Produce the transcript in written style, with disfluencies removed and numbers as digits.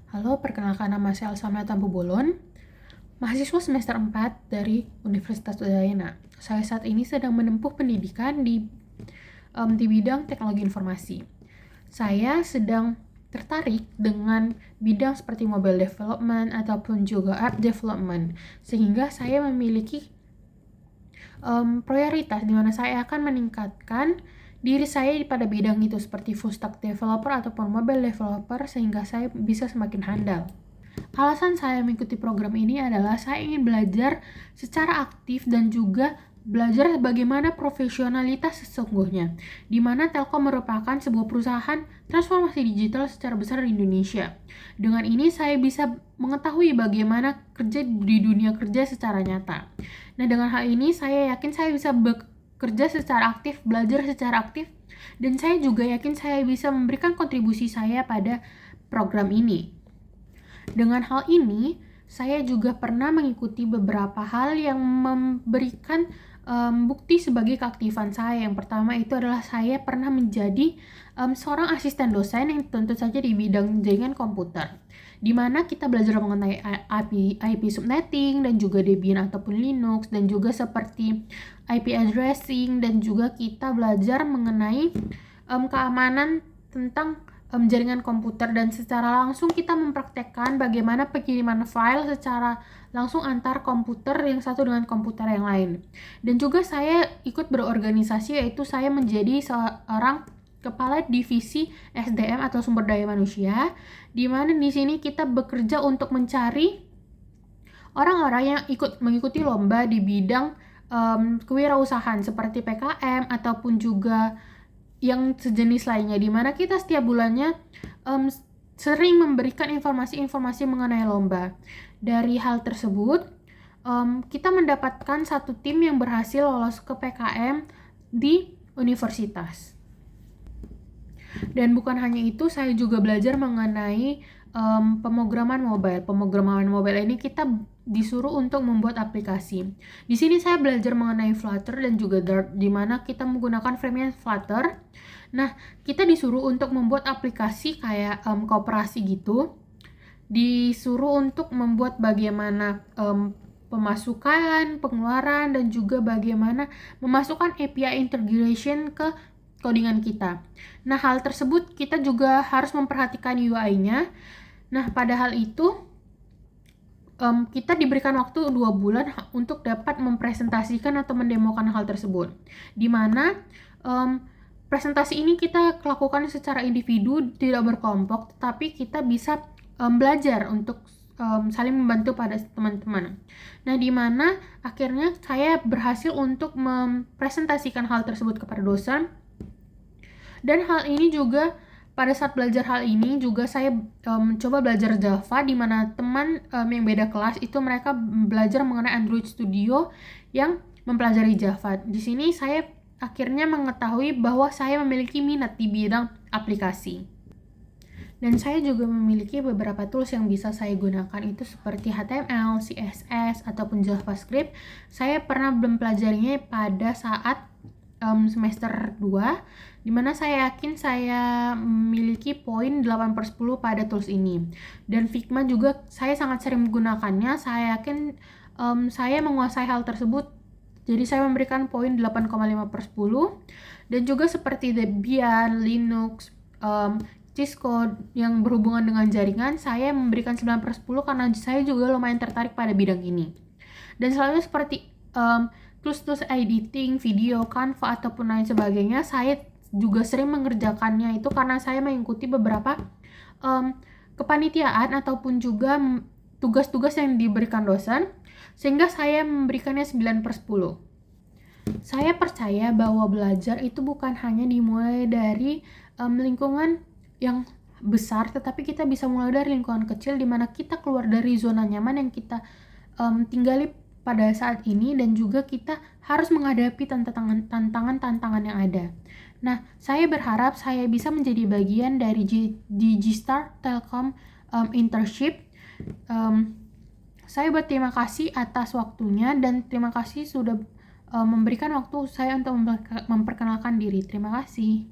Halo, perkenalkan nama saya Elsamia Tampu Bolon, mahasiswa semester 4 dari Universitas Udayana. Saya saat ini sedang menempuh pendidikan di bidang teknologi informasi. Saya sedang tertarik dengan bidang seperti mobile development ataupun juga app development, sehingga saya memiliki prioritas di mana saya akan meningkatkan diri saya pada bidang itu seperti full stack developer ataupun mobile developer sehingga saya bisa semakin handal. Alasan saya mengikuti program ini adalah saya ingin belajar secara aktif dan juga belajar bagaimana profesionalitas sesungguhnya, di mana Telkom merupakan sebuah perusahaan transformasi digital secara besar di Indonesia. Dengan ini saya bisa mengetahui bagaimana kerja di dunia kerja secara nyata. Nah, dengan hal ini saya yakin saya bisa bekerja secara aktif, belajar secara aktif, dan saya juga yakin saya bisa memberikan kontribusi saya pada program ini. Dengan hal ini, saya juga pernah mengikuti beberapa hal yang memberikan bukti sebagai keaktifan saya. Yang pertama itu adalah saya pernah menjadi seorang asisten dosen yang tentu saja di bidang jaringan komputer, di mana kita belajar mengenai IP subnetting dan juga Debian ataupun Linux, dan juga seperti IP addressing, dan juga kita belajar mengenai keamanan tentang jaringan komputer, dan secara langsung kita mempraktekkan bagaimana pengiriman file secara langsung antar komputer yang satu dengan komputer yang lain. Dan juga saya ikut berorganisasi, yaitu saya menjadi seorang kepala divisi SDM atau sumber daya manusia, di mana di sini kita bekerja untuk mencari orang-orang yang mengikuti lomba di bidang kewirausahaan seperti PKM ataupun juga yang sejenis lainnya, di mana kita setiap bulannya sering memberikan informasi-informasi mengenai lomba. Dari hal tersebut, kita mendapatkan satu tim yang berhasil lolos ke PKM di universitas. Dan bukan hanya itu, saya juga belajar mengenai pemrograman mobile. Pemrograman mobile ini kita disuruh untuk membuat aplikasi. Di sini saya belajar mengenai Flutter dan juga Dart, di mana kita menggunakan frame-nya Flutter. Nah, kita disuruh untuk membuat aplikasi kayak koperasi gitu. Disuruh untuk membuat bagaimana pemasukan, pengeluaran, dan juga bagaimana memasukkan API integration ke codingan kita. Nah, hal tersebut kita juga harus memperhatikan UI-nya. Nah, pada hal itu kita diberikan waktu 2 bulan untuk dapat mempresentasikan atau mendemokan hal tersebut, di mana presentasi ini kita lakukan secara individu, tidak berkelompok, tetapi kita bisa belajar untuk saling membantu pada teman-teman. Nah, di mana akhirnya saya berhasil untuk mempresentasikan hal tersebut kepada dosen. Dan hal ini juga pada saat belajar hal ini juga saya coba belajar Java, di mana teman yang beda kelas itu mereka belajar mengenai Android Studio yang mempelajari Java. Di sini saya akhirnya mengetahui bahwa saya memiliki minat di bidang aplikasi. Dan saya juga memiliki beberapa tools yang bisa saya gunakan, itu seperti HTML, CSS, ataupun JavaScript. Saya pernah mempelajarinya pada saat semester 2, dimana saya yakin saya memiliki poin 8/10 pada tools ini. Dan Figma juga saya sangat sering menggunakannya. Saya yakin saya menguasai hal tersebut, jadi saya memberikan poin 8,5/10. Dan juga seperti Debian, Linux, Xcode yang berhubungan dengan jaringan, saya memberikan 9/10 karena saya juga lumayan tertarik pada bidang ini. Dan selanjutnya seperti tools editing video, Canva, ataupun lain sebagainya, saya juga sering mengerjakannya itu karena saya mengikuti beberapa kepanitiaan ataupun juga tugas-tugas yang diberikan dosen, sehingga saya memberikannya 9/10. Saya percaya bahwa belajar itu bukan hanya dimulai dari lingkungan yang besar, tetapi kita bisa mulai dari lingkungan kecil, di mana kita keluar dari zona nyaman yang kita tinggali pada saat ini, dan juga kita harus menghadapi tantangan-tantangan yang ada. Nah, saya berharap saya bisa menjadi bagian dari Digistar Telkom internship. Saya berterima kasih atas waktunya, dan terima kasih sudah memberikan waktu saya untuk memperkenalkan diri. Terima kasih.